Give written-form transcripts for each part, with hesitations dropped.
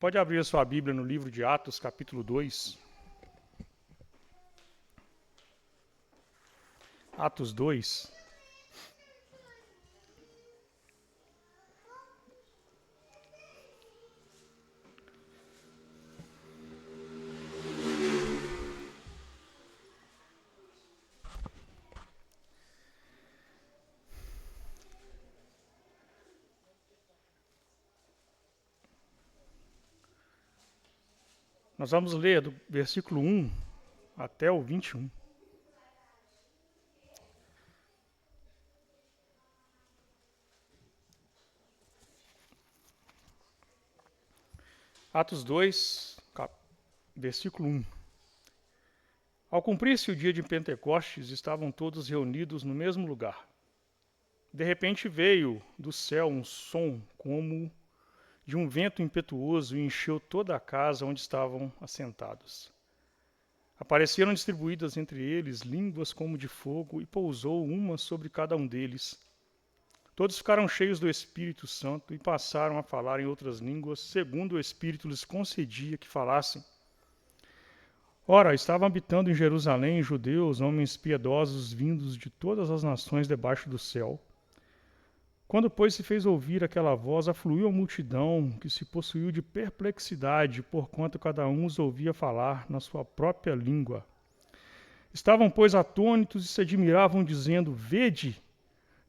Pode abrir a sua Bíblia no livro de Atos, capítulo 2. Atos 2. Nós vamos ler do versículo 1 até o 21. Atos 2, versículo 1. Ao cumprir-se o dia de Pentecostes, estavam todos reunidos no mesmo lugar. De repente veio do céu um som como de um vento impetuoso e encheu toda a casa onde estavam assentados. Apareceram distribuídas entre eles línguas como de fogo e pousou uma sobre cada um deles. Todos ficaram cheios do Espírito Santo e passaram a falar em outras línguas, segundo o Espírito lhes concedia que falassem. Ora, estavam habitando em Jerusalém judeus, homens piedosos vindos de todas as nações debaixo do céu. Quando, pois, se fez ouvir aquela voz, afluiu a multidão, que se possuiu de perplexidade, porquanto cada um os ouvia falar na sua própria língua. Estavam, pois, atônitos e se admiravam, dizendo: Vede,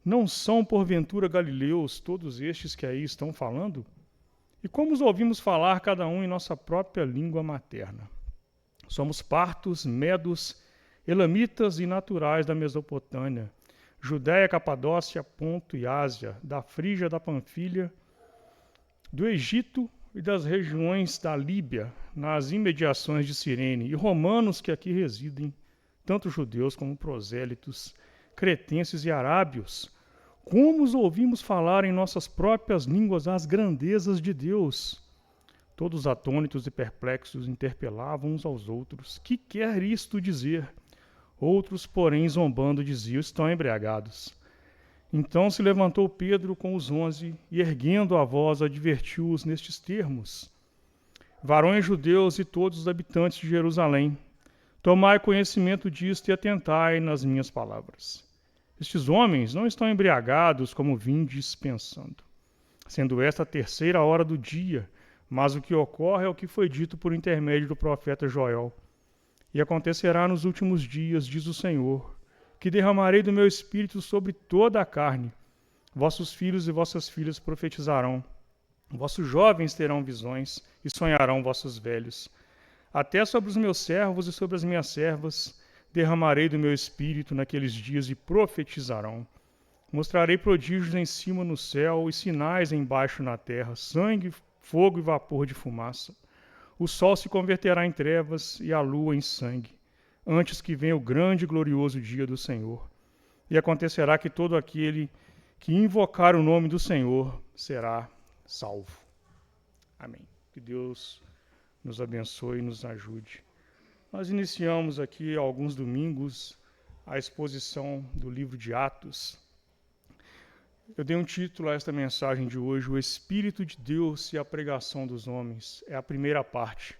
não são porventura galileus todos estes que aí estão falando? E como os ouvimos falar cada um em nossa própria língua materna? Somos partos, medos, elamitas e naturais da Mesopotâmia, Judéia, Capadócia, Ponto e Ásia, da Frígia, da Panfilha, do Egito e das regiões da Líbia, nas imediações de Cirene, e romanos que aqui residem, tanto judeus como prosélitos, cretenses e arábios. Como os ouvimos falar em nossas próprias línguas as grandezas de Deus? Todos atônitos e perplexos interpelavam uns aos outros: que quer isto dizer? Outros, porém, zombando, diziam: estão embriagados. Então se levantou Pedro com os 11 e, erguendo a voz, advertiu-os nestes termos: varões judeus e todos os habitantes de Jerusalém, tomai conhecimento disto e atentai nas minhas palavras. Estes homens não estão embriagados, como vindes pensando, sendo esta a terceira hora do dia, mas o que ocorre é o que foi dito por intermédio do profeta Joel. E acontecerá nos últimos dias, diz o Senhor, que derramarei do meu espírito sobre toda a carne. Vossos filhos e vossas filhas profetizarão. Vossos jovens terão visões e sonharão vossos velhos. Até sobre os meus servos e sobre as minhas servas derramarei do meu espírito naqueles dias e profetizarão. Mostrarei prodígios em cima no céu e sinais embaixo na terra, sangue, fogo e vapor de fumaça. O sol se converterá em trevas e a lua em sangue, antes que venha o grande e glorioso dia do Senhor. E acontecerá que todo aquele que invocar o nome do Senhor será salvo. Amém. Que Deus nos abençoe e nos ajude. Nós iniciamos aqui há alguns domingos a exposição do livro de Atos. Eu dei um título a esta mensagem de hoje: O Espírito de Deus e a Pregação dos Homens. É a primeira parte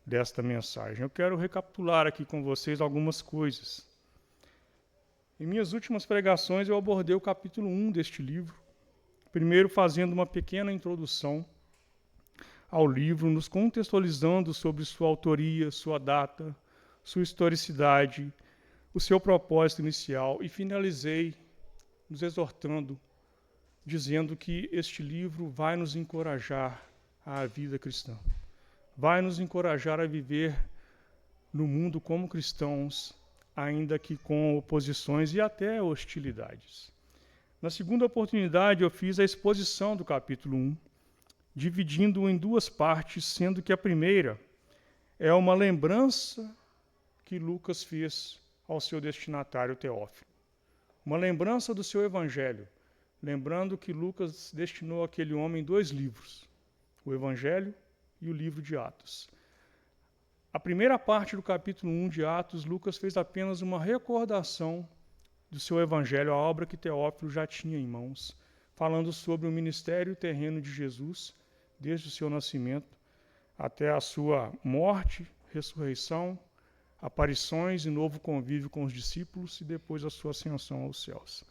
desta mensagem. Eu quero recapitular aqui com vocês algumas coisas. Em minhas últimas pregações eu abordei o capítulo 1 deste livro, primeiro fazendo uma pequena introdução ao livro, nos contextualizando sobre sua autoria, sua data, sua historicidade, o seu propósito inicial, e finalizei nos exortando, dizendo que este livro vai nos encorajar à vida cristã, vai nos encorajar a viver no mundo como cristãos, ainda que com oposições e até hostilidades. Na segunda oportunidade, eu fiz a exposição do capítulo 1, dividindo-o em duas partes, sendo que a primeira é uma lembrança que Lucas fez ao seu destinatário Teófilo. Uma lembrança do seu evangelho, lembrando que Lucas destinou àquele homem 2 livros, o Evangelho e o livro de Atos. A primeira parte do capítulo 1 de Atos, Lucas fez apenas uma recordação do seu evangelho, a obra que Teófilo já tinha em mãos, falando sobre o ministério terreno de Jesus, desde o seu nascimento, até a sua morte, ressurreição, aparições e novo convívio com os discípulos e depois a sua ascensão aos céus.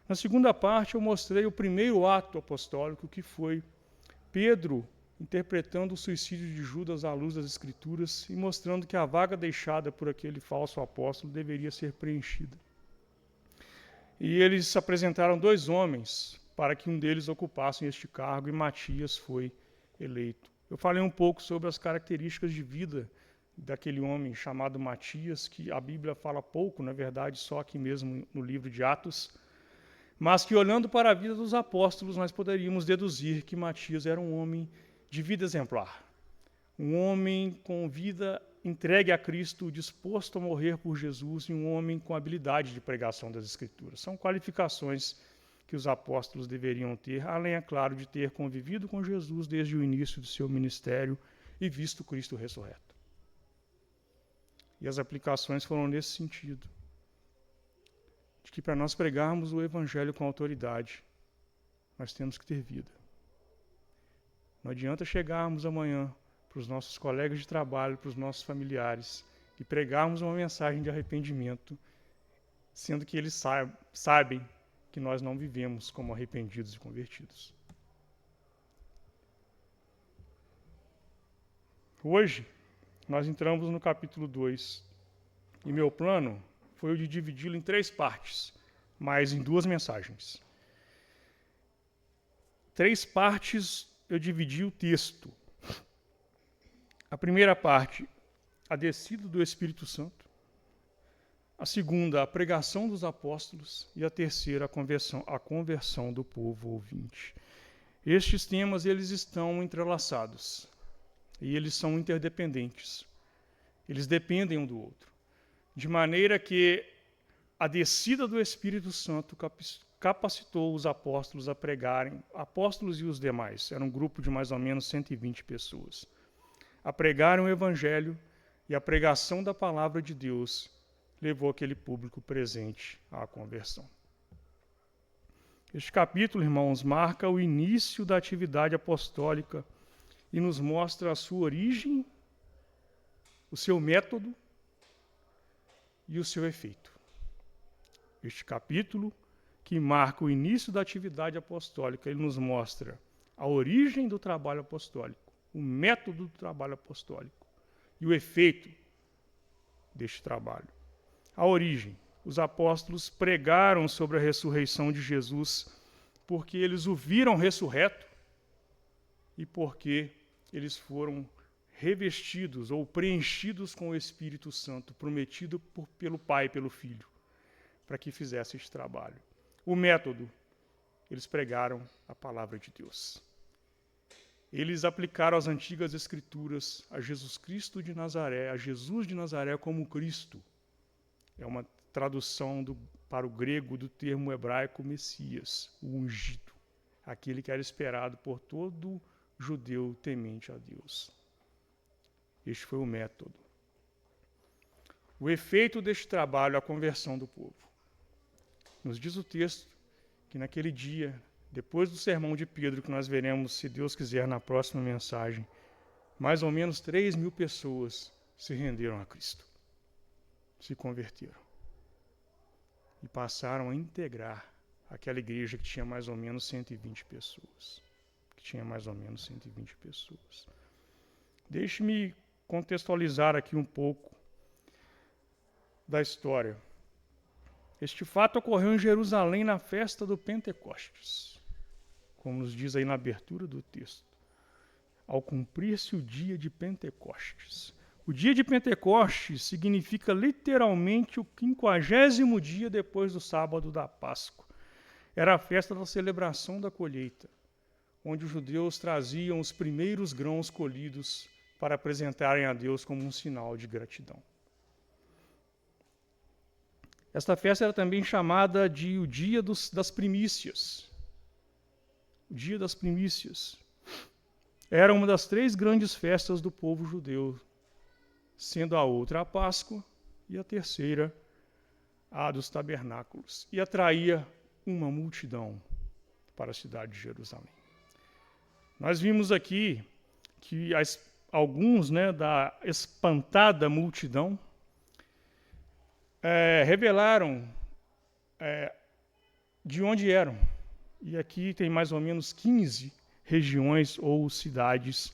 Na segunda parte, eu mostrei o primeiro ato apostólico, que foi Pedro interpretando o suicídio de Judas à luz das Escrituras e mostrando que a vaga deixada por aquele falso apóstolo deveria ser preenchida. E eles apresentaram 2 homens para que um deles ocupasse este cargo, e Matias foi eleito. Eu falei um pouco sobre as características de vida daquele homem chamado Matias, que a Bíblia fala pouco, na verdade, só aqui mesmo no livro de Atos, mas que, olhando para a vida dos apóstolos, nós poderíamos deduzir que Matias era um homem de vida exemplar, um homem com vida entregue a Cristo, disposto a morrer por Jesus, e um homem com habilidade de pregação das Escrituras. São qualificações que os apóstolos deveriam ter, além, é claro, de ter convivido com Jesus desde o início do seu ministério e visto Cristo ressurreto. E as aplicações foram nesse sentido, de que para nós pregarmos o Evangelho com autoridade, nós temos que ter vida. Não adianta chegarmos amanhã para os nossos colegas de trabalho, para os nossos familiares, e pregarmos uma mensagem de arrependimento, sendo que eles sabem que nós não vivemos como arrependidos e convertidos. Hoje, nós entramos no capítulo 2, e meu plano foi o de dividi-lo em 3 partes, mas em 2 mensagens. 3 partes eu dividi o texto. A primeira parte, a descida do Espírito Santo. A segunda, a pregação dos apóstolos. E a terceira, a conversão do povo ouvinte. Estes temas, eles estão entrelaçados. E eles são interdependentes. Eles dependem um do outro. De maneira que a descida do Espírito Santo capacitou os apóstolos a pregarem, apóstolos e os demais, era um grupo de mais ou menos 120 pessoas, a pregarem o Evangelho, e a pregação da palavra de Deus levou aquele público presente à conversão. Este capítulo, irmãos, marca o início da atividade apostólica e nos mostra a sua origem, o seu método e o seu efeito. Este capítulo, que marca o início da atividade apostólica, ele nos mostra a origem do trabalho apostólico, o método do trabalho apostólico e o efeito deste trabalho. A origem. Os apóstolos pregaram sobre a ressurreição de Jesus porque eles o viram ressurreto e porque eles foram revestidos ou preenchidos com o Espírito Santo, prometido pelo Pai e pelo Filho, para que fizesse este trabalho. O método, eles pregaram a palavra de Deus. Eles aplicaram as antigas Escrituras a Jesus Cristo de Nazaré, a Jesus de Nazaré como Cristo. É uma tradução para o grego do termo hebraico Messias, o ungido, aquele que era esperado por todo judeu temente a Deus. Este foi o método. O efeito deste trabalho, a conversão do povo. Nos diz o texto que naquele dia, depois do sermão de Pedro, que nós veremos, se Deus quiser, na próxima mensagem, mais ou menos 3.000 pessoas se renderam a Cristo, se converteram e passaram a integrar aquela igreja que tinha mais ou menos 120 pessoas. Deixe-me contextualizar aqui um pouco da história. Este fato ocorreu em Jerusalém na festa do Pentecostes, como nos diz aí na abertura do texto. Ao cumprir-se o dia de Pentecostes. O dia de Pentecostes significa literalmente o 50º dia depois do sábado da Páscoa. Era a festa da celebração da colheita, onde os judeus traziam os primeiros grãos colhidos para apresentarem a Deus como um sinal de gratidão. Esta festa era também chamada de o Dia das Primícias. O Dia das Primícias. Era uma das 3 grandes festas do povo judeu, sendo a outra a Páscoa e a terceira a dos Tabernáculos, e atraía uma multidão para a cidade de Jerusalém. Nós vimos aqui que alguns, né, da espantada multidão, revelaram de onde eram. E aqui tem mais ou menos 15 regiões ou cidades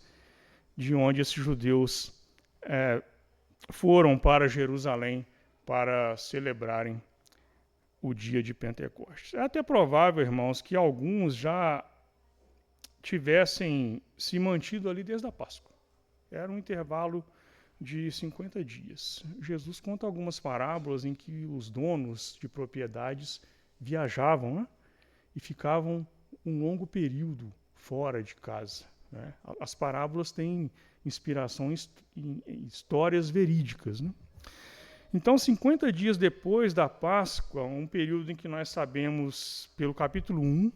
de onde esses judeus foram para Jerusalém para celebrarem o dia de Pentecostes. É até provável, irmãos, que alguns já tivessem se mantido ali desde a Páscoa. Era um intervalo de 50 dias. Jesus conta algumas parábolas em que os donos de propriedades viajavam, né, e ficavam um longo período fora de casa, né? As parábolas têm inspiração em histórias verídicas, né? Então, 50 dias depois da Páscoa, um período em que nós sabemos, pelo capítulo 1,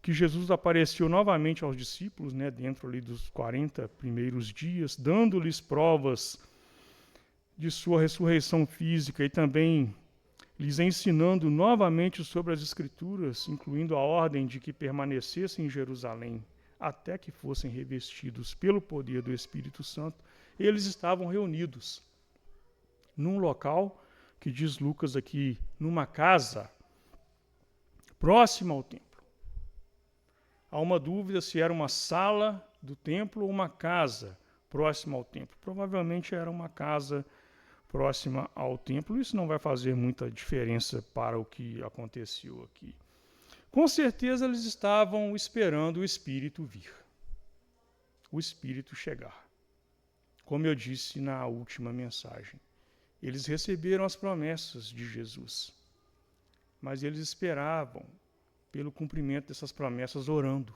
que Jesus apareceu novamente aos discípulos, né, dentro ali dos 40 primeiros dias, dando-lhes provas de sua ressurreição física e também lhes ensinando novamente sobre as Escrituras, incluindo a ordem de que permanecessem em Jerusalém até que fossem revestidos pelo poder do Espírito Santo. Eles estavam reunidos num local que diz Lucas aqui, numa casa próxima ao templo. Há uma dúvida se era uma sala do templo ou uma casa próxima ao templo. Provavelmente era uma casa próxima ao templo. Isso não vai fazer muita diferença para o que aconteceu aqui. Com certeza eles estavam esperando o Espírito vir, o Espírito chegar. Como eu disse na última mensagem, eles receberam as promessas de Jesus, mas eles esperavam pelo cumprimento dessas promessas orando.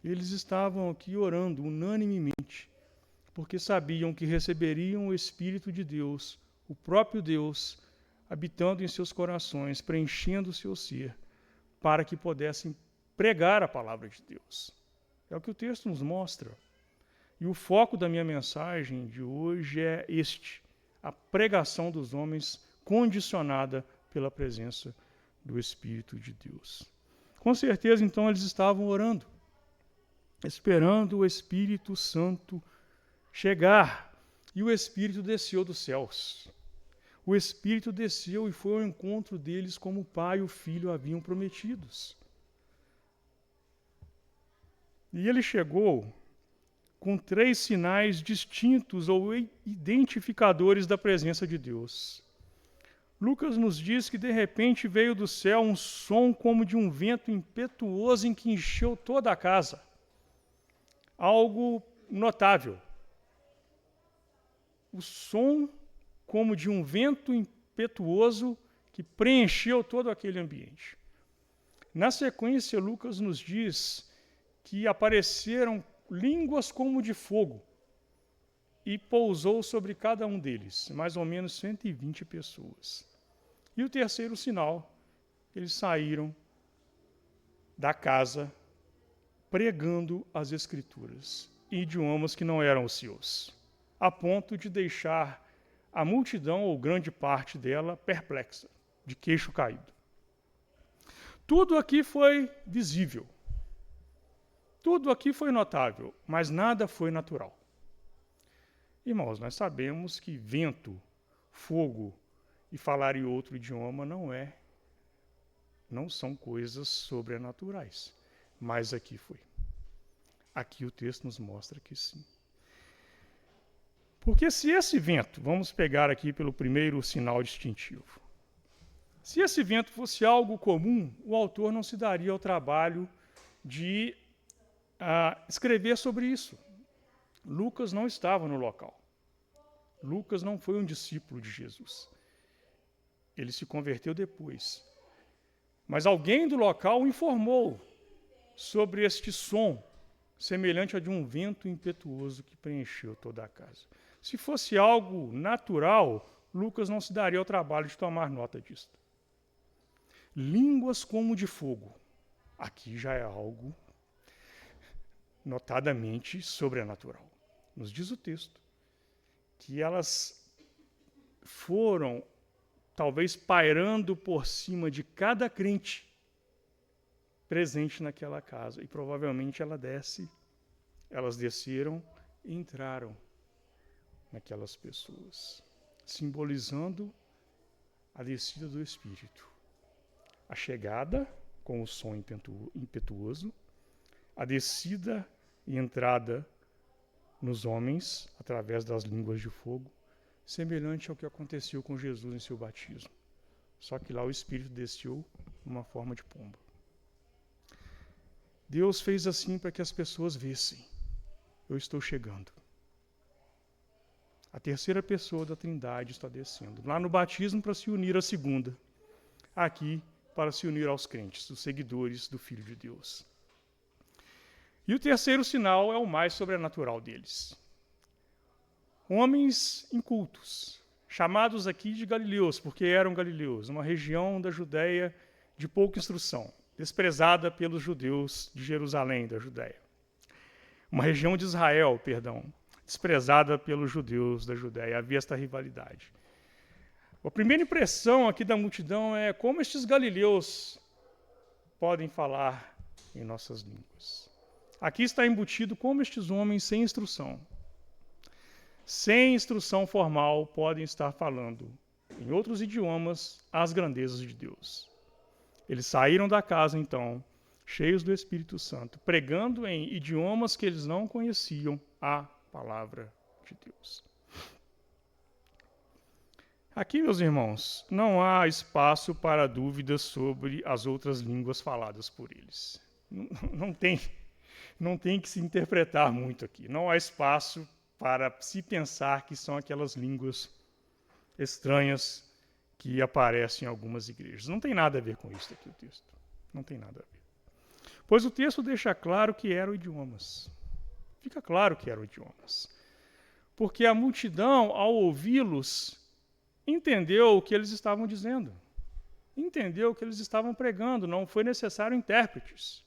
Eles estavam aqui orando unanimemente, porque sabiam que receberiam o Espírito de Deus, o próprio Deus, habitando em seus corações, preenchendo o seu ser, para que pudessem pregar a palavra de Deus. É o que o texto nos mostra. E o foco da minha mensagem de hoje é este: a pregação dos homens condicionada pela presença do Espírito de Deus. Com certeza, então, eles estavam orando, esperando o Espírito Santo chegar. E o Espírito desceu dos céus. O Espírito desceu e foi ao encontro deles como o Pai e o Filho haviam prometidos. E ele chegou com 3 sinais distintos ou identificadores da presença de Deus. Lucas nos diz que de repente veio do céu um som como de um vento impetuoso em que encheu toda a casa. Algo notável. O som como de um vento impetuoso que preencheu todo aquele ambiente. Na sequência, Lucas nos diz que apareceram línguas como de fogo e pousou sobre cada um deles, mais ou menos 120 pessoas. E o terceiro sinal, eles saíram da casa pregando as Escrituras em idiomas que não eram os seus, a ponto de deixar a multidão, ou grande parte dela, perplexa, de queixo caído. Tudo aqui foi visível. Tudo aqui foi notável, mas nada foi natural. Irmãos, nós sabemos que vento, fogo e falar em outro idioma não são coisas sobrenaturais. Mas aqui foi. Aqui o texto nos mostra que sim. Porque se esse vento, vamos pegar aqui pelo primeiro sinal distintivo, se esse vento fosse algo comum, o autor não se daria ao trabalho de escrever sobre isso. Lucas não estava no local. Lucas não foi um discípulo de Jesus. Ele se converteu depois. Mas alguém do local o informou sobre este som, semelhante a de um vento impetuoso que preencheu toda a casa. Se fosse algo natural, Lucas não se daria ao trabalho de tomar nota disso. Línguas como de fogo. Aqui já é algo notadamente sobrenatural. Nos diz o texto que elas foram, talvez, pairando por cima de cada crente presente naquela casa. E provavelmente elas desceram entraram naquelas pessoas, simbolizando a descida do Espírito. A chegada com o som impetuoso, a descida e entrada nos homens através das línguas de fogo, semelhante ao que aconteceu com Jesus em seu batismo. Só que lá o Espírito desceu numa forma de pomba. Deus fez assim para que as pessoas vissem: eu estou chegando. A terceira pessoa da Trindade está descendo. Lá no batismo para se unir à segunda. Aqui para se unir aos crentes, os seguidores do Filho de Deus. E o terceiro sinal é o mais sobrenatural deles. Homens incultos, chamados aqui de galileus, porque eram galileus, uma região da Judéia de pouca instrução, desprezada pelos judeus de Jerusalém, da Judéia. Uma região de Israel, desprezada pelos judeus da Judéia. Havia esta rivalidade. A primeira impressão aqui da multidão é como estes galileus podem falar em nossas línguas. Aqui está embutido como estes homens sem instrução formal, podem estar falando em outros idiomas as grandezas de Deus. Eles saíram da casa, então, cheios do Espírito Santo, pregando em idiomas que eles não conheciam a palavra de Deus. Aqui, meus irmãos, não há espaço para dúvidas sobre as outras línguas faladas por eles. Não tem que se interpretar muito aqui. Não há espaço para se pensar que são aquelas línguas estranhas que aparecem em algumas igrejas. Não tem nada a ver com isso aqui o texto. Não tem nada a ver. Pois o texto deixa claro que eram idiomas. Fica claro que eram idiomas. Porque a multidão, ao ouvi-los, entendeu o que eles estavam dizendo. Entendeu o que eles estavam pregando. Não foi necessário intérpretes.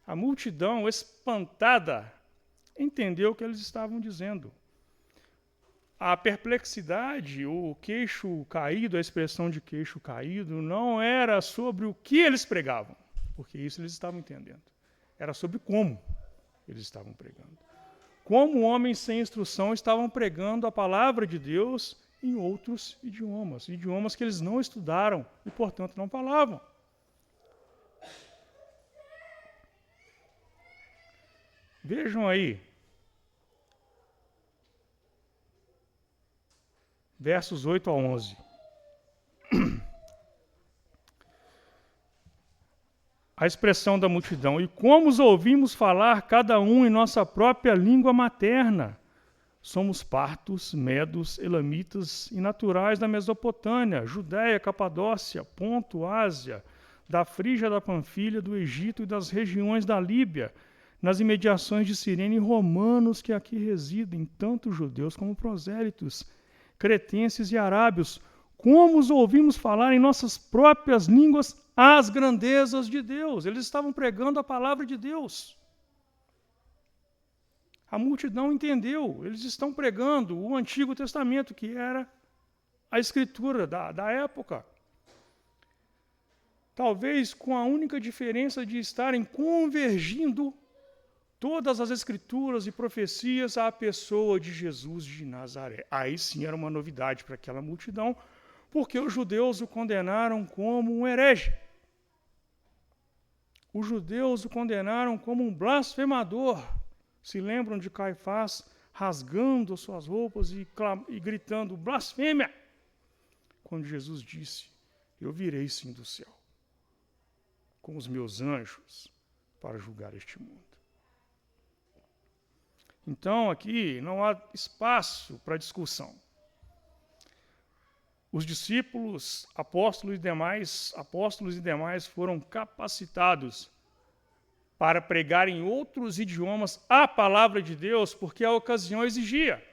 A multidão, espantada, entendeu o que eles estavam dizendo. A perplexidade, o queixo caído, a expressão de queixo caído, não era sobre o que eles pregavam, porque isso eles estavam entendendo. Era sobre como eles estavam pregando. Como homens sem instrução estavam pregando a palavra de Deus em outros idiomas que eles não estudaram e, portanto, não falavam. Vejam aí, versos 8 a 11. A expressão da multidão: e como os ouvimos falar cada um em nossa própria língua materna? Somos partos, medos, elamitas e naturais da Mesopotâmia, Judéia, Capadócia, Ponto, Ásia, da Frígia, da Panfilha, do Egito e das regiões da Líbia, nas imediações de Cirene, e romanos que aqui residem, tanto judeus como prosélitos, cretenses e arábios. Como os ouvimos falar em nossas próprias línguas as grandezas de Deus? Eles estavam pregando a palavra de Deus. A multidão entendeu. Eles estão pregando o Antigo Testamento, que era a escritura da época. Talvez com a única diferença de estarem convergindo todas as escrituras e profecias à pessoa de Jesus de Nazaré. Aí sim era uma novidade para aquela multidão, porque os judeus o condenaram como um herege. Os judeus o condenaram como um blasfemador. Se lembram de Caifás rasgando suas roupas e gritando blasfêmia, quando Jesus disse: eu virei sim do céu com os meus anjos para julgar este mundo. Então aqui não há espaço para discussão. Os discípulos, apóstolos e demais foram capacitados para pregar em outros idiomas a palavra de Deus, porque a ocasião exigia.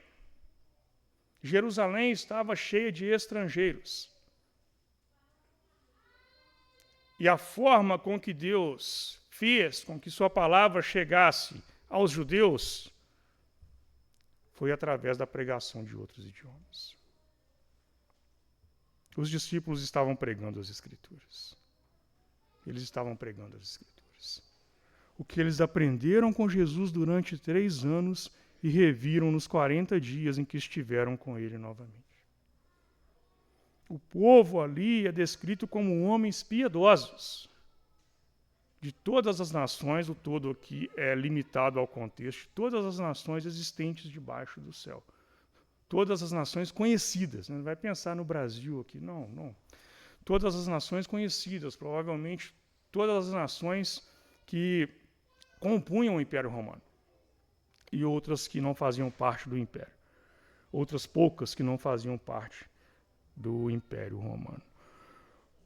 Jerusalém estava cheia de estrangeiros. E a forma com que Deus fez com que sua palavra chegasse aos judeus foi através da pregação de outros idiomas. Os discípulos estavam pregando as Escrituras. Eles estavam pregando as Escrituras. O que eles aprenderam com Jesus durante 3 anos, e reviram nos 40 dias em que estiveram com ele novamente. O povo ali é descrito como homens piedosos. De todas as nações, o todo aqui é limitado ao contexto, todas as nações existentes debaixo do céu. Todas as nações conhecidas, não vai pensar no Brasil aqui, não. Todas as nações conhecidas, provavelmente todas as nações que compunham o Império Romano e outras que não faziam parte do Império, outras poucas que não faziam parte do Império Romano.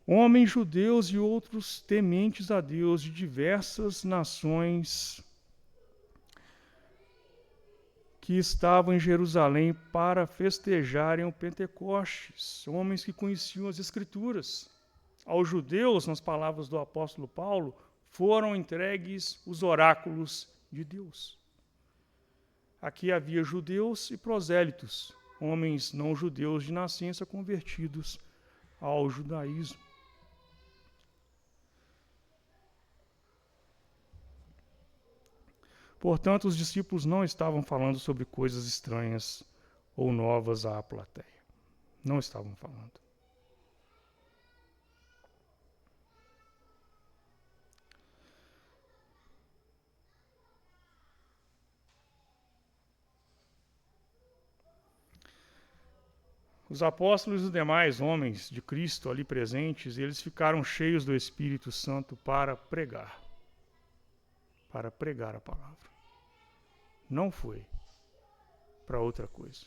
Homens judeus e outros tementes a Deus de diversas nações que estavam em Jerusalém para festejarem o Pentecostes, homens que conheciam as Escrituras. Aos judeus, nas palavras do apóstolo Paulo, foram entregues os oráculos de Deus. Aqui havia judeus e prosélitos, homens não judeus de nascença convertidos ao judaísmo. Portanto, os discípulos não estavam falando sobre coisas estranhas ou novas à plateia. Não estavam falando. Os apóstolos e os demais homens de Cristo ali presentes, eles ficaram cheios do Espírito Santo para pregar a palavra. Não foi para outra coisa.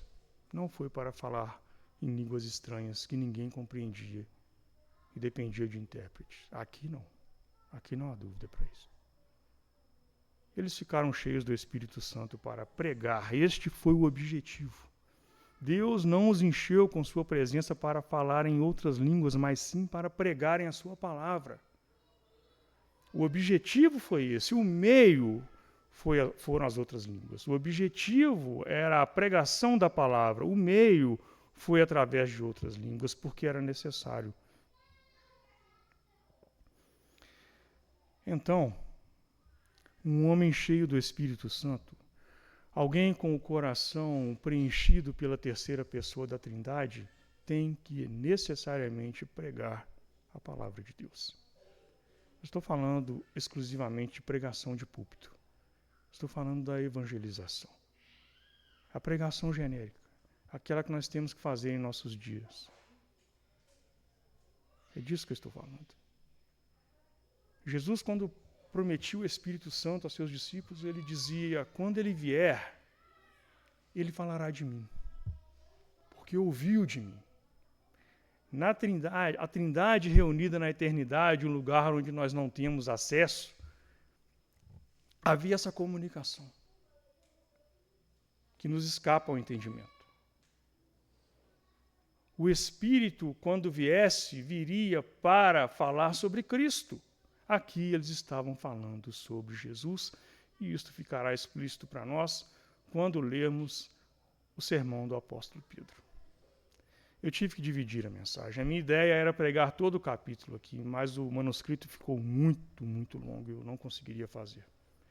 Não foi para falar em línguas estranhas que ninguém compreendia e dependia de intérprete. Aqui não. Aqui não há dúvida para isso. Eles ficaram cheios do Espírito Santo para pregar. Este foi o objetivo. Deus não os encheu com sua presença para falar em outras línguas, mas sim para pregarem a sua palavra. O objetivo foi esse. O meio foram as outras línguas. O objetivo era a pregação da palavra. O meio foi através de outras línguas, porque era necessário. Então, um homem cheio do Espírito Santo, alguém com o coração preenchido pela terceira pessoa da Trindade, tem que necessariamente pregar a palavra de Deus. Estou falando exclusivamente de pregação de púlpito. Estou falando da evangelização. A pregação genérica, aquela que nós temos que fazer em nossos dias. É disso que eu estou falando. Jesus, quando prometia o Espírito Santo aos seus discípulos, ele dizia: quando ele vier, ele falará de mim, porque ouviu de mim. Na Trindade, a Trindade reunida na eternidade, um lugar onde nós não temos acesso, havia essa comunicação que nos escapa ao entendimento. O Espírito, quando viesse, viria para falar sobre Cristo. Aqui eles estavam falando sobre Jesus, e isto ficará explícito para nós quando lermos o sermão do apóstolo Pedro. Eu tive que dividir a mensagem. A minha ideia era pregar todo o capítulo aqui, mas o manuscrito ficou muito longo e eu não conseguiria fazer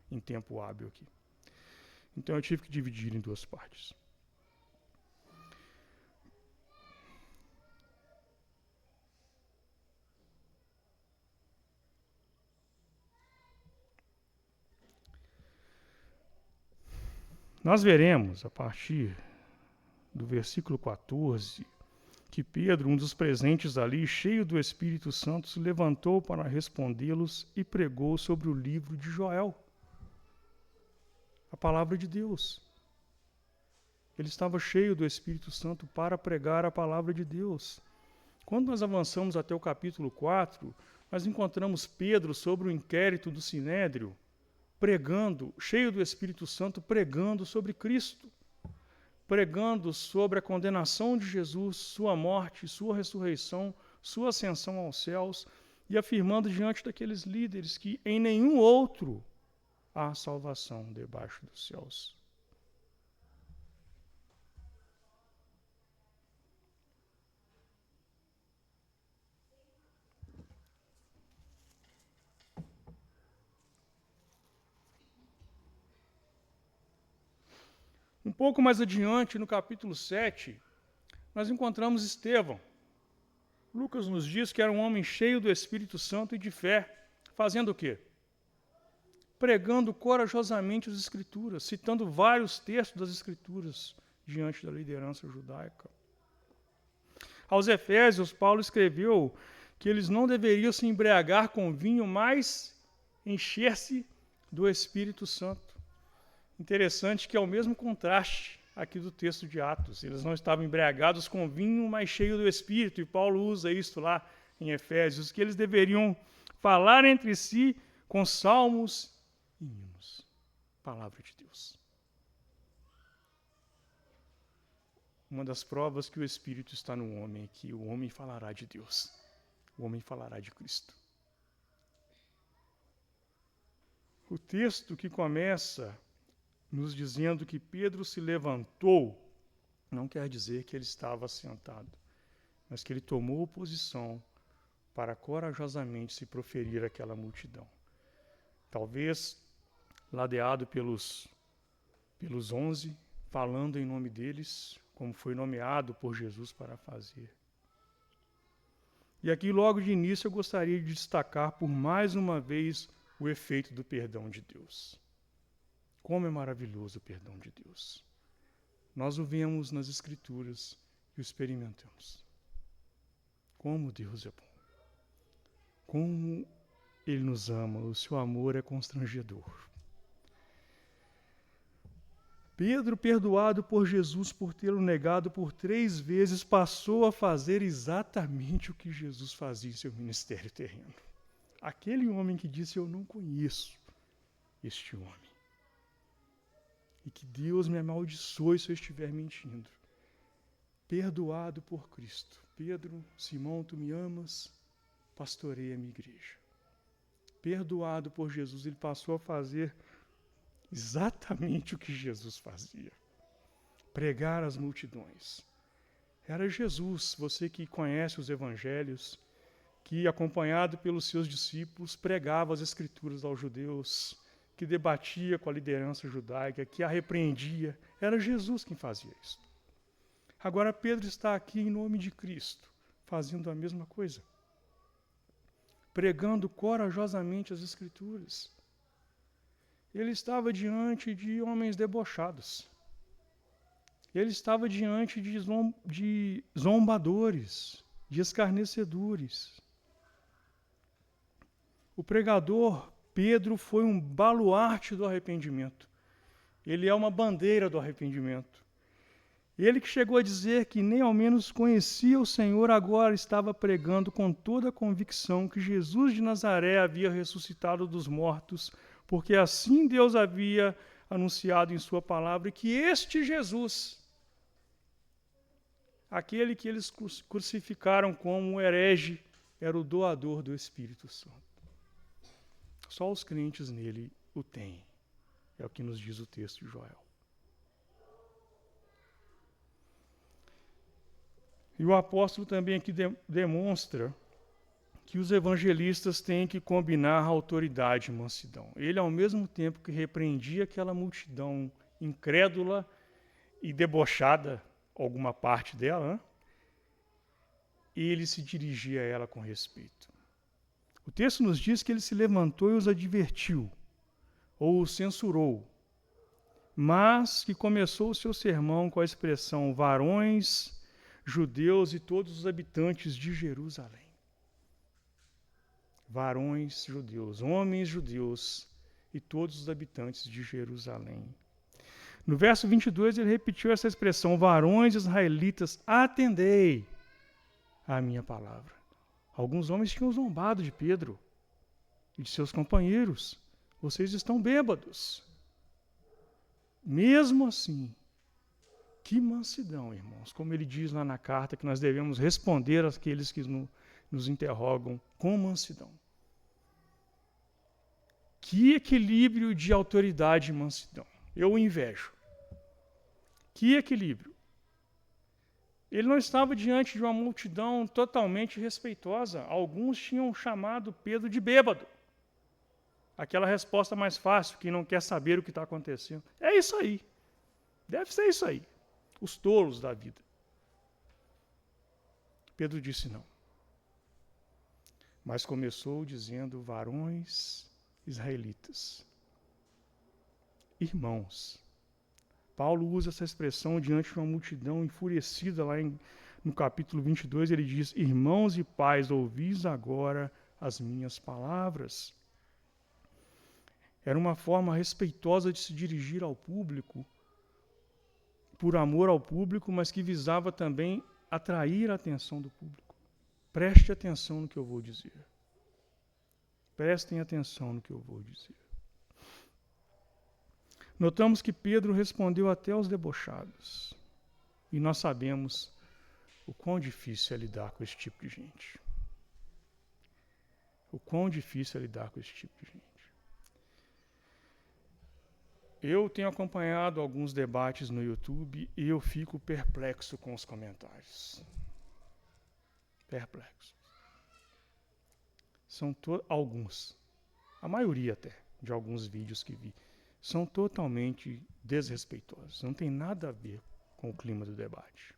em tempo hábil aqui. Então eu tive que dividir em duas partes. Nós veremos, a partir do versículo 14, que Pedro, um dos presentes ali, cheio do Espírito Santo, se levantou para respondê-los e pregou sobre o livro de Joel, a palavra de Deus. Ele estava cheio do Espírito Santo para pregar a palavra de Deus. Quando nós avançamos até o capítulo 4, nós encontramos Pedro sobre o inquérito do Sinédrio, pregando, cheio do Espírito Santo, pregando sobre Cristo, pregando sobre a condenação de Jesus, sua morte, sua ressurreição, sua ascensão aos céus, e afirmando diante daqueles líderes que em nenhum outro há salvação debaixo dos céus. pouco mais adiante, no capítulo 7, nós encontramos Estevão. Lucas nos diz que era um homem cheio do Espírito Santo e de fé, fazendo o quê? Pregando corajosamente as Escrituras, citando vários textos das Escrituras diante da liderança judaica. Aos Efésios, Paulo escreveu que eles não deveriam se embriagar com vinho, mas encher-se do Espírito Santo. Interessante que é o mesmo contraste aqui do texto de Atos. Eles não estavam embriagados com vinho, mas cheios do Espírito. E Paulo usa isso lá em Efésios, que eles deveriam falar entre si com salmos e hinos. Palavra de Deus. Uma das provas que o Espírito está no homem é que o homem falará de Deus. O homem falará de Cristo. O texto que começa nos dizendo que Pedro se levantou, não quer dizer que ele estava sentado, mas que ele tomou posição para corajosamente se proferir àquela multidão. Talvez ladeado pelos 11, falando em nome deles, como foi nomeado por Jesus para fazer. E aqui, logo de início, eu gostaria de destacar por mais uma vez o efeito do perdão de Deus. Como é maravilhoso o perdão de Deus. Nós o vemos nas Escrituras e o experimentamos. Como Deus é bom. Como Ele nos ama. O seu amor é constrangedor. Pedro, perdoado por Jesus por tê-lo negado por 3 vezes, passou a fazer exatamente o que Jesus fazia em seu ministério terreno. Aquele homem que disse, eu não conheço este homem. E que Deus me amaldiçoe se eu estiver mentindo. Perdoado por Cristo. Pedro, Simão, tu me amas? Pastoreia a minha igreja. Perdoado por Jesus, ele passou a fazer exatamente o que Jesus fazia. Pregar às multidões. Era Jesus, você que conhece os evangelhos, que acompanhado pelos seus discípulos, pregava as Escrituras aos judeus, que debatia com a liderança judaica, que a repreendia. Era Jesus quem fazia isso. Agora Pedro está aqui em nome de Cristo, fazendo a mesma coisa. Pregando corajosamente as Escrituras. Ele estava diante de homens debochados. Ele estava diante de zombadores, de escarnecedores. O pregador Pedro foi um baluarte do arrependimento. Ele é uma bandeira do arrependimento. Ele que chegou a dizer que nem ao menos conhecia o Senhor, agora estava pregando com toda a convicção que Jesus de Nazaré havia ressuscitado dos mortos, porque assim Deus havia anunciado em sua palavra que este Jesus, aquele que eles crucificaram como um herege, era o doador do Espírito Santo. Só os crentes nele o têm. É o que nos diz o texto de Joel. E o apóstolo também aqui demonstra que os evangelistas têm que combinar autoridade e mansidão. Ele, ao mesmo tempo que repreendia aquela multidão incrédula e debochada, alguma parte dela, né? Ele se dirigia a ela com respeito. O texto nos diz que ele se levantou e os advertiu, ou os censurou, mas que começou o seu sermão com a expressão varões, judeus e todos os habitantes de Jerusalém. Varões judeus, homens judeus e todos os habitantes de Jerusalém. No verso 22 ele repetiu essa expressão, varões israelitas, atendei à minha palavra. Alguns homens tinham zombado de Pedro e de seus companheiros. Vocês estão bêbados. Mesmo assim, que mansidão, irmãos. Como ele diz lá na carta, que nós devemos responder àqueles que nos interrogam com mansidão. Que equilíbrio de autoridade e mansidão. Eu o invejo. Que equilíbrio. Ele não estava diante de uma multidão totalmente respeitosa. Alguns tinham chamado Pedro de bêbado. Aquela resposta mais fácil, que não quer saber o que está acontecendo. É isso aí. Deve ser isso aí. Os tolos da vida. Pedro disse não. Mas começou dizendo: varões israelitas, irmãos. Paulo usa essa expressão diante de uma multidão enfurecida lá no capítulo 22, ele diz: irmãos e pais, ouvis agora as minhas palavras. Era uma forma respeitosa de se dirigir ao público, por amor ao público, mas que visava também atrair a atenção do público. Preste atenção no que eu vou dizer. Prestem atenção no que eu vou dizer. Notamos que Pedro respondeu até aos debochados. E nós sabemos o quão difícil é lidar com esse tipo de gente. O quão difícil é lidar com esse tipo de gente. Eu tenho acompanhado alguns debates no YouTube e eu fico perplexo com os comentários. Perplexo. São alguns, a maioria até, de alguns vídeos que vi, são totalmente desrespeitosos. Não tem nada a ver com o clima do debate.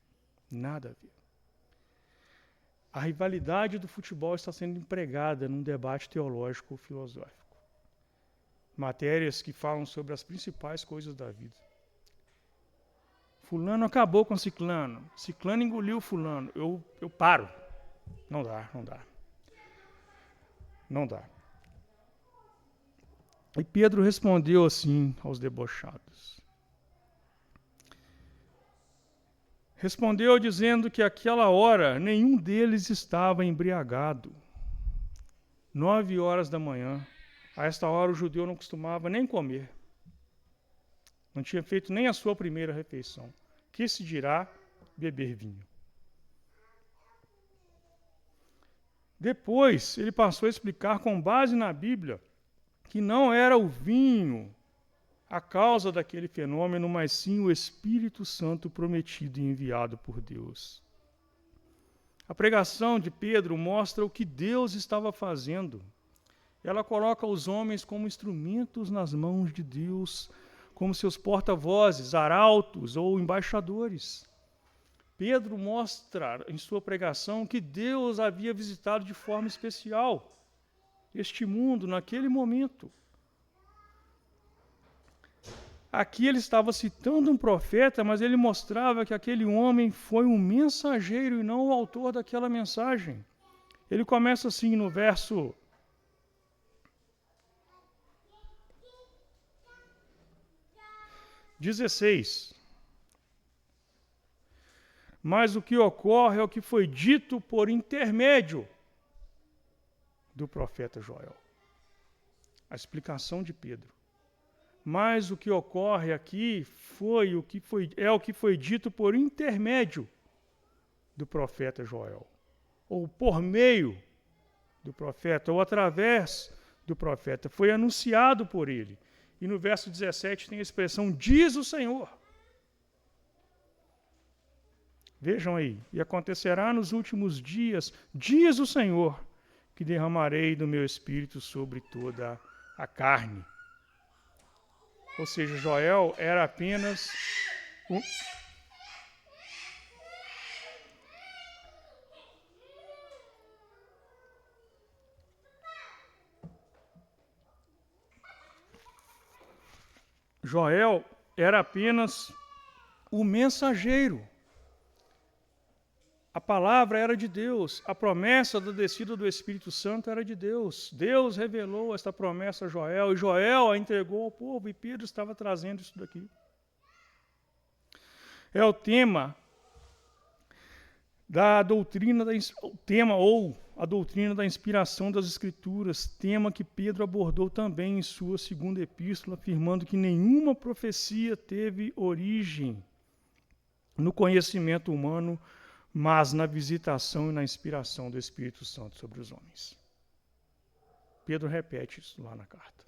Nada a ver. A rivalidade do futebol está sendo empregada num debate teológico ou filosófico. Matérias que falam sobre as principais coisas da vida. Fulano acabou com ciclano. Ciclano engoliu fulano. Eu paro. Não dá. Não dá. E Pedro respondeu assim aos debochados. Respondeu dizendo que àquela hora nenhum deles estava embriagado. 9 horas da manhã. A esta hora o judeu não costumava nem comer. Não tinha feito nem a sua primeira refeição. Que se dirá beber vinho. Depois ele passou a explicar com base na Bíblia que não era o vinho a causa daquele fenômeno, mas sim o Espírito Santo prometido e enviado por Deus. A pregação de Pedro mostra o que Deus estava fazendo. Ela coloca os homens como instrumentos nas mãos de Deus, como seus porta-vozes, arautos ou embaixadores. Pedro mostra em sua pregação que Deus havia visitado de forma especial este mundo naquele momento. Aqui ele estava citando um profeta, mas ele mostrava que aquele homem foi um mensageiro e não o autor daquela mensagem. Ele começa assim no verso 16. Mas o que ocorre é o que foi dito por intermédio do profeta Joel. A explicação de Pedro. Mas o que ocorre aqui é o que foi dito por intermédio do profeta Joel, ou por meio do profeta, ou através do profeta. Foi anunciado por ele. E no verso 17 tem a expressão: diz o Senhor. Vejam aí, e acontecerá nos últimos dias, diz o Senhor, que derramarei do meu espírito sobre toda a carne. Ou seja, Joel era apenas Joel era apenas o mensageiro. A palavra era de Deus, a promessa da descida do Espírito Santo era de Deus. Deus revelou esta promessa a Joel, e Joel a entregou ao povo, e Pedro estava trazendo isso daqui. É o tema da doutrina, a doutrina da inspiração das Escrituras, tema que Pedro abordou também em sua segunda epístola, afirmando que nenhuma profecia teve origem no conhecimento humano, mas na visitação e na inspiração do Espírito Santo sobre os homens. Pedro repete isso lá na carta.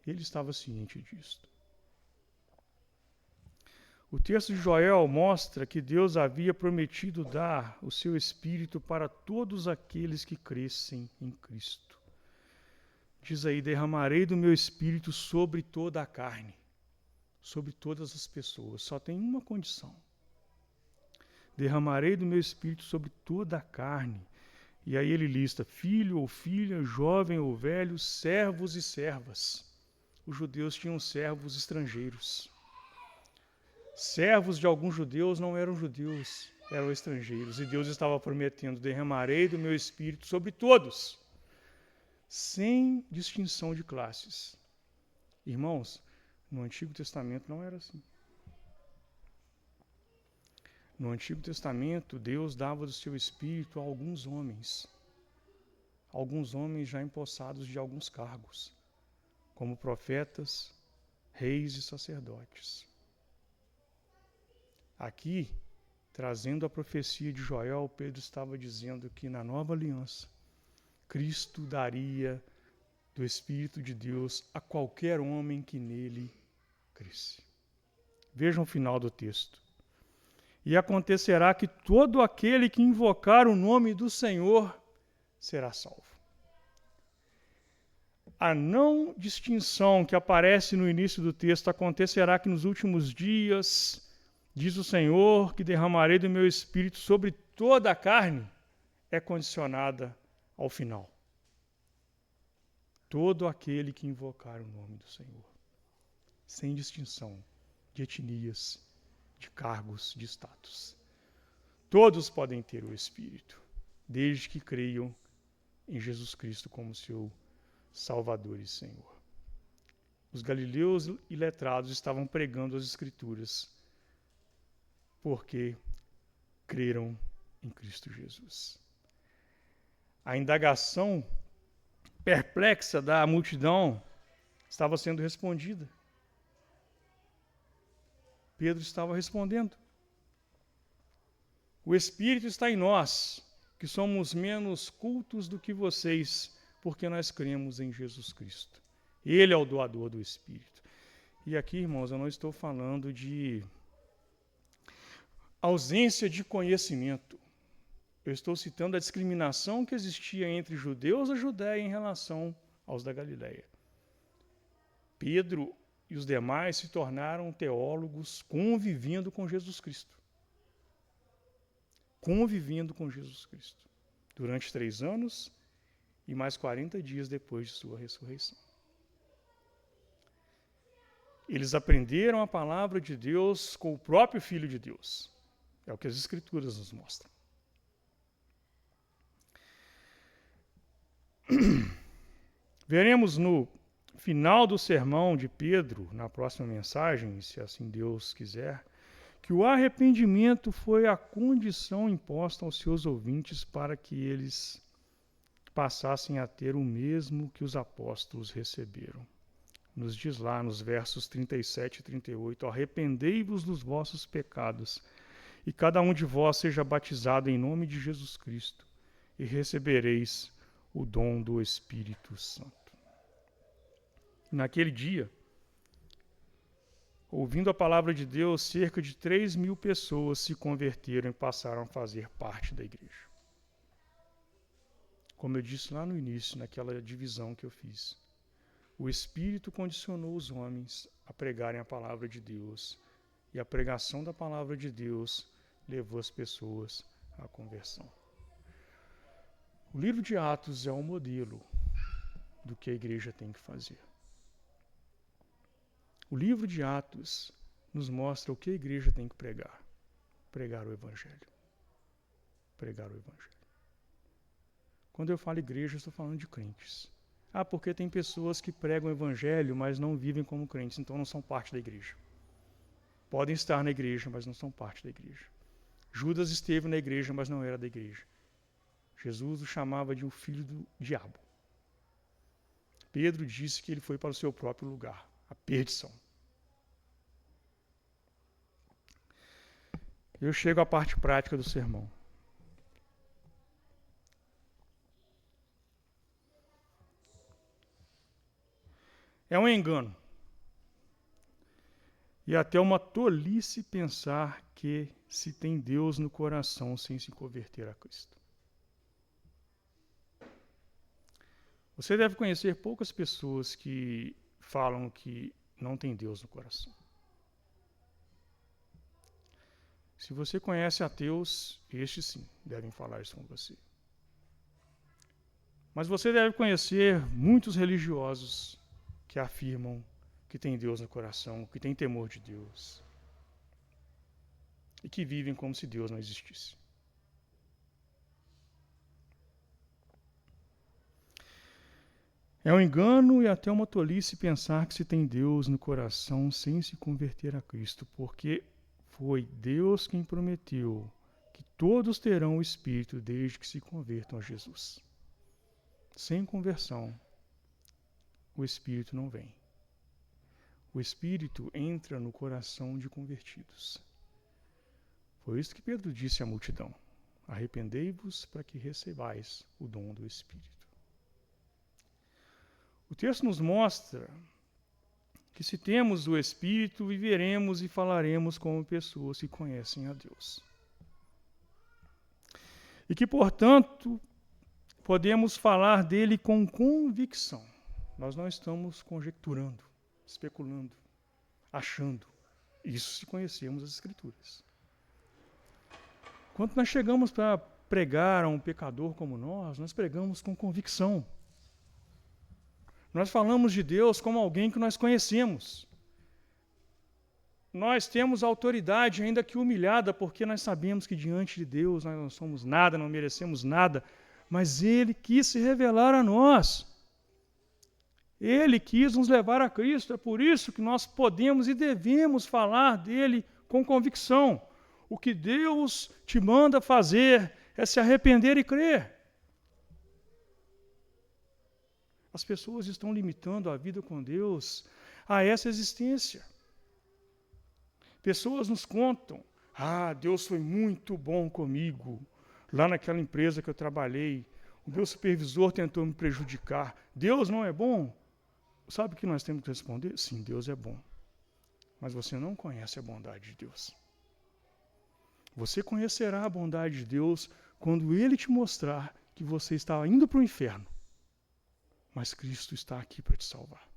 Ele estava ciente disso. O texto de Joel mostra que Deus havia prometido dar o seu Espírito para todos aqueles que crescem em Cristo. Diz aí: derramarei do meu Espírito sobre toda a carne. sobre todas as pessoas. Só tem uma condição: derramarei do meu espírito sobre toda a carne. E aí ele lista filho ou filha, jovem ou velho, servos e servas. Os judeus tinham servos estrangeiros. Servos de alguns judeus não eram judeus, eram estrangeiros. E Deus estava prometendo: derramarei do meu espírito sobre todos, sem distinção de classes. Irmãos, no Antigo Testamento não era assim. No Antigo Testamento, Deus dava do seu espírito a alguns homens já empossados de alguns cargos, como profetas, reis e sacerdotes. Aqui, trazendo a profecia de Joel, Pedro estava dizendo que na nova aliança, Cristo daria do Espírito de Deus a qualquer homem que nele cresce. Vejam o final do texto. E acontecerá que todo aquele que invocar o nome do Senhor será salvo. A não distinção que aparece no início do texto: acontecerá que nos últimos dias, diz o Senhor, que derramarei do meu espírito sobre toda a carne, é condicionada ao final. Todo aquele que invocar o nome do Senhor, sem distinção de etnias, de cargos, de status. Todos podem ter o Espírito, desde que creiam em Jesus Cristo como seu Salvador e Senhor. Os galileus e letrados estavam pregando as Escrituras porque creram em Cristo Jesus. A indagação perplexa da multidão estava sendo respondida. Pedro estava respondendo: o Espírito está em nós, que somos menos cultos do que vocês, porque nós cremos em Jesus Cristo. Ele é o doador do Espírito. E aqui, irmãos, eu não estou falando de ausência de conhecimento. Eu estou citando a discriminação que existia entre judeus da Judéia em relação aos da Galileia. Pedro e os demais se tornaram teólogos convivendo com Jesus Cristo. Convivendo com Jesus Cristo. Durante 3 anos e mais 40 dias depois de sua ressurreição. Eles aprenderam a palavra de Deus com o próprio Filho de Deus. É o que as Escrituras nos mostram. Veremos no final do sermão de Pedro, na próxima mensagem, se assim Deus quiser, que o arrependimento foi a condição imposta aos seus ouvintes para que eles passassem a ter o mesmo que os apóstolos receberam. Nos diz lá nos versos 37 e 38, arrependei-vos dos vossos pecados, e cada um de vós seja batizado em nome de Jesus Cristo, e recebereis o dom do Espírito Santo. Naquele dia, ouvindo a palavra de Deus, cerca de 3.000 pessoas se converteram e passaram a fazer parte da igreja. Como eu disse lá no início, naquela divisão que eu fiz, o Espírito condicionou os homens a pregarem a palavra de Deus, e a pregação da palavra de Deus levou as pessoas à conversão. O livro de Atos é um modelo do que a igreja tem que fazer. O livro de Atos nos mostra o que a igreja tem que pregar. Pregar o Evangelho. Pregar o Evangelho. Quando eu falo igreja, eu estou falando de crentes. Porque tem pessoas que pregam o Evangelho, mas não vivem como crentes, então não são parte da igreja. Podem estar na igreja, mas não são parte da igreja. Judas esteve na igreja, mas não era da igreja. Jesus o chamava de um filho do diabo. Pedro disse que ele foi para o seu próprio lugar, a perdição. Eu chego à parte prática do sermão. É um engano e até uma tolice pensar que se tem Deus no coração sem se converter a Cristo. Você deve conhecer poucas pessoas que falam que não tem Deus no coração. Se você conhece ateus, estes sim devem falar isso com você. Mas você deve conhecer muitos religiosos que afirmam que tem Deus no coração, que tem temor de Deus e que vivem como se Deus não existisse. É um engano e até uma tolice pensar que se tem Deus no coração sem se converter a Cristo, porque foi Deus quem prometeu que todos terão o Espírito desde que se convertam a Jesus. Sem conversão, o Espírito não vem. O Espírito entra no coração de convertidos. Foi isso que Pedro disse à multidão: arrependei-vos para que recebais o dom do Espírito. O texto nos mostra que se temos o Espírito, viveremos e falaremos como pessoas que conhecem a Deus. E que, portanto, podemos falar dele com convicção. Nós não estamos conjecturando, especulando, achando. Isso se conhecermos as Escrituras. Quando nós chegamos para pregar a um pecador como nós pregamos com convicção. Nós falamos de Deus como alguém que nós conhecemos. Nós temos autoridade, ainda que humilhada, porque nós sabemos que diante de Deus nós não somos nada, não merecemos nada, mas Ele quis se revelar a nós. Ele quis nos levar a Cristo, é por isso que nós podemos e devemos falar dele com convicção. O que Deus te manda fazer é se arrepender e crer. As pessoas estão limitando a vida com Deus a essa existência. Pessoas nos contam: Deus foi muito bom comigo. Lá naquela empresa que eu trabalhei, o meu supervisor tentou me prejudicar. Deus não é bom? Sabe o que nós temos que responder? Sim, Deus é bom. Mas você não conhece a bondade de Deus. Você conhecerá a bondade de Deus quando Ele te mostrar que você está indo para o inferno. Mas Cristo está aqui para te salvar.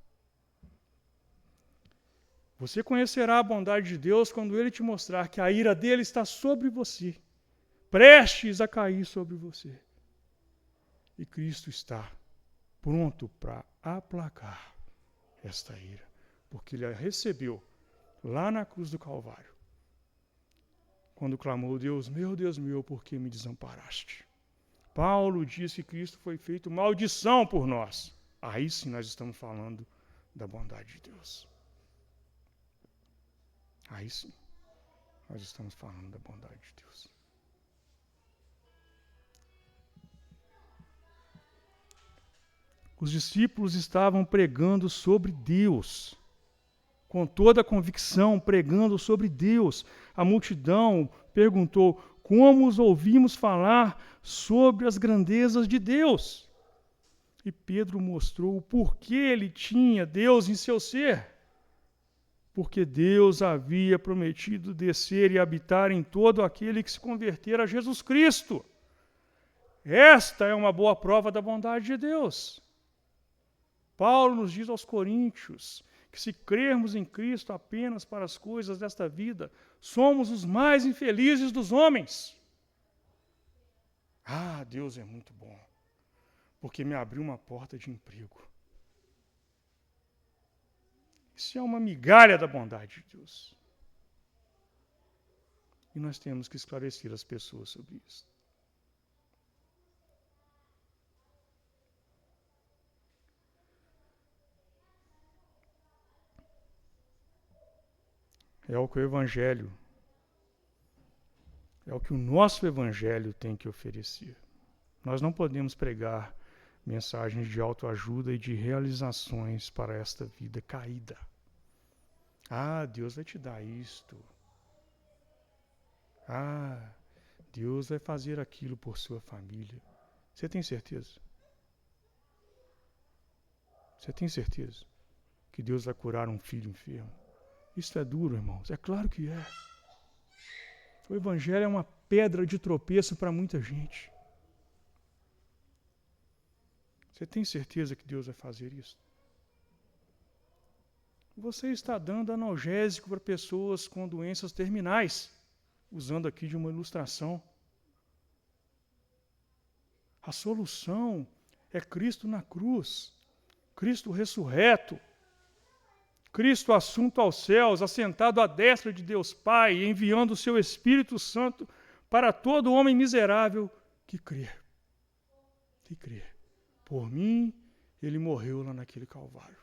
Você conhecerá a bondade de Deus quando Ele te mostrar que a ira dele está sobre você, prestes a cair sobre você. E Cristo está pronto para aplacar esta ira, porque Ele a recebeu lá na cruz do Calvário, quando clamou: Deus meu, por que me desamparaste? Paulo diz que Cristo foi feito maldição por nós. Aí sim nós estamos falando da bondade de Deus. Aí sim nós estamos falando da bondade de Deus. Os discípulos estavam pregando sobre Deus, com toda a convicção, pregando sobre Deus. A multidão perguntou: como os ouvimos falar sobre as grandezas de Deus? E Pedro mostrou o porquê ele tinha Deus em seu ser. Porque Deus havia prometido descer e habitar em todo aquele que se converter a Jesus Cristo. Esta é uma boa prova da bondade de Deus. Paulo nos diz aos Coríntios que se crermos em Cristo apenas para as coisas desta vida, somos os mais infelizes dos homens. Deus é muito bom, porque me abriu uma porta de emprego. Isso é uma migalha da bondade de Deus. E nós temos que esclarecer as pessoas sobre isso. É o que o Evangelho, é o que o nosso Evangelho tem que oferecer. Nós não podemos pregar mensagens de autoajuda e de realizações para esta vida caída. Deus vai te dar isto. Deus vai fazer aquilo por sua família. Você tem certeza? Você tem certeza que Deus vai curar um filho enfermo? Isso é duro, irmãos. É claro que é. O Evangelho é uma pedra de tropeço para muita gente. Você tem certeza que Deus vai fazer isso? Você está dando analgésico para pessoas com doenças terminais. usando aqui de uma ilustração. A solução é Cristo na cruz, Cristo ressurreto, Cristo assunto aos céus, assentado à destra de Deus Pai, enviando o seu Espírito Santo para todo homem miserável que crer. Que crer. Por mim, ele morreu lá naquele Calvário.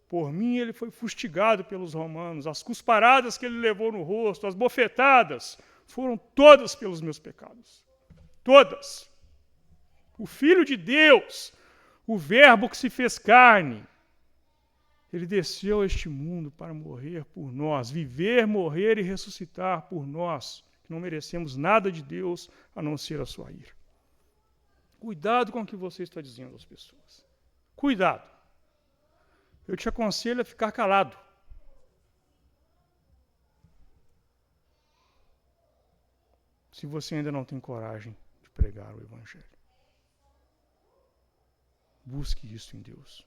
Por mim, ele foi fustigado pelos romanos. As cusparadas que ele levou no rosto, as bofetadas, foram todas pelos meus pecados. Todas. O Filho de Deus, o Verbo que se fez carne, ele desceu a este mundo para morrer por nós, viver, morrer e ressuscitar por nós, que não merecemos nada de Deus a não ser a sua ira. Cuidado com o que você está dizendo às pessoas. Cuidado. Eu te aconselho a ficar calado. Se você ainda não tem coragem de pregar o Evangelho. Busque isso em Deus.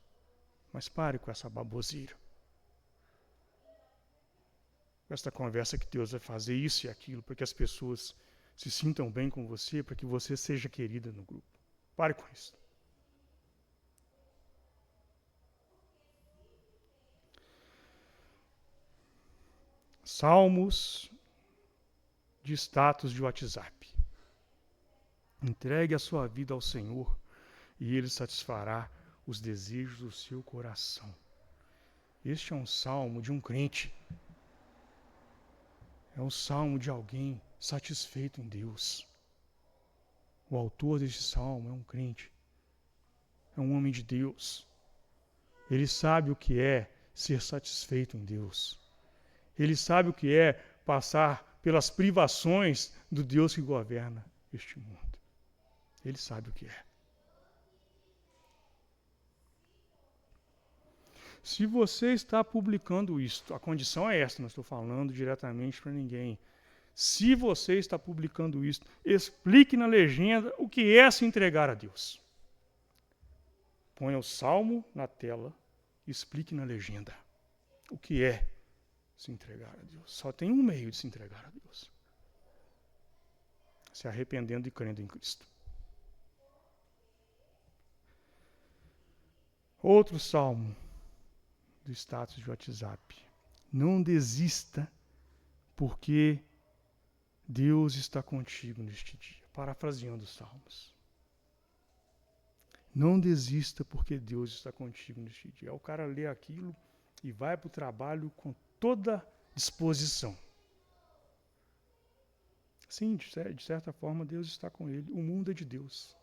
Mas pare com essa baboseira. Com esta conversa que Deus vai fazer isso e aquilo, para que as pessoas se sintam bem com você, para que você seja querida no grupo. Pare com isso. Salmos de status de WhatsApp. Entregue a sua vida ao Senhor e Ele satisfará os desejos do seu coração. Este é um salmo de um crente. É um salmo de alguém satisfeito em Deus. O autor deste salmo é um crente. É um homem de Deus. Ele sabe o que é ser satisfeito em Deus. Ele sabe o que é passar pelas privações do Deus que governa este mundo. Ele sabe o que é. Se você está publicando isto, a condição é esta, não estou falando diretamente para ninguém. Se você está publicando isto, explique na legenda o que é se entregar a Deus. Ponha o salmo na tela e explique na legenda o que é se entregar a Deus. Só tem um meio de se entregar a Deus. Se arrependendo e crendo em Cristo. Outro salmo do status de WhatsApp. Não desista, porque Deus está contigo neste dia. Parafraseando os salmos. Não desista, porque Deus está contigo neste dia. O cara lê aquilo e vai para o trabalho com toda disposição. Sim, de certa forma, Deus está com ele. O mundo é de Deus.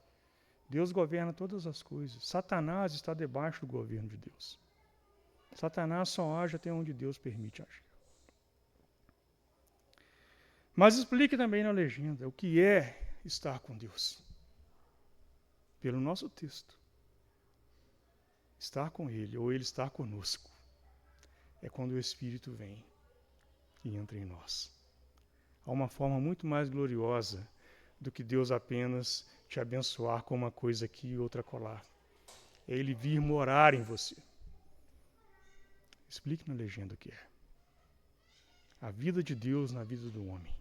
Deus governa todas as coisas. Satanás está debaixo do governo de Deus. Satanás só age até onde Deus permite agir. Mas explique também na legenda o que é estar com Deus. Pelo nosso texto. Estar com Ele, ou Ele estar conosco, é quando o Espírito vem e entra em nós. Há uma forma muito mais gloriosa do que Deus apenas te abençoar com uma coisa aqui e outra colar. É Ele vir morar em você. Explique na legenda o que é. A vida de Deus na vida do homem.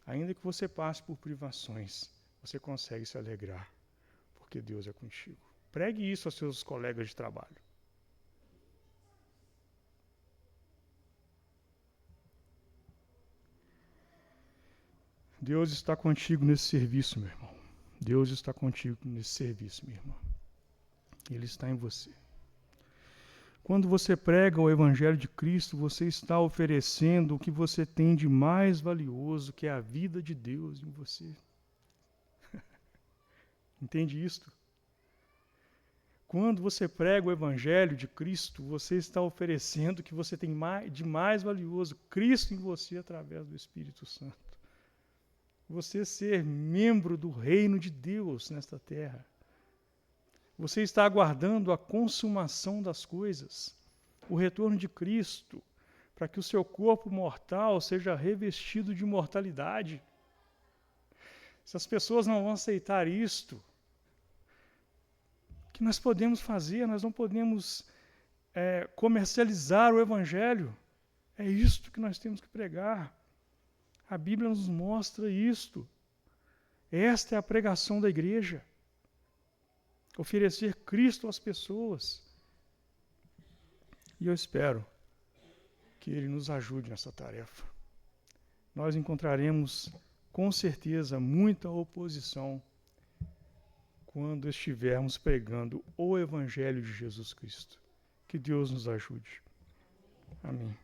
Ainda que você passe por privações, você consegue se alegrar, porque Deus é contigo. Pregue isso aos seus colegas de trabalho. Deus está contigo nesse serviço, meu irmão. Deus está contigo nesse serviço, minha irmã. Ele está em você. Quando você prega o Evangelho de Cristo, você está oferecendo o que você tem de mais valioso, que é a vida de Deus em você. Entende isto? Quando você prega o Evangelho de Cristo, você está oferecendo o que você tem de mais valioso, Cristo em você através do Espírito Santo. Você ser membro do reino de Deus nesta terra. Você está aguardando a consumação das coisas, o retorno de Cristo, para que o seu corpo mortal seja revestido de imortalidade. Se as pessoas não vão aceitar isto, o que nós podemos fazer? Nós não podemos comercializar o Evangelho. É isto que nós temos que pregar. A Bíblia nos mostra isto. Esta é a pregação da igreja. Oferecer Cristo às pessoas. E eu espero que Ele nos ajude nessa tarefa. Nós encontraremos, com certeza, muita oposição quando estivermos pregando o Evangelho de Jesus Cristo. Que Deus nos ajude. Amém.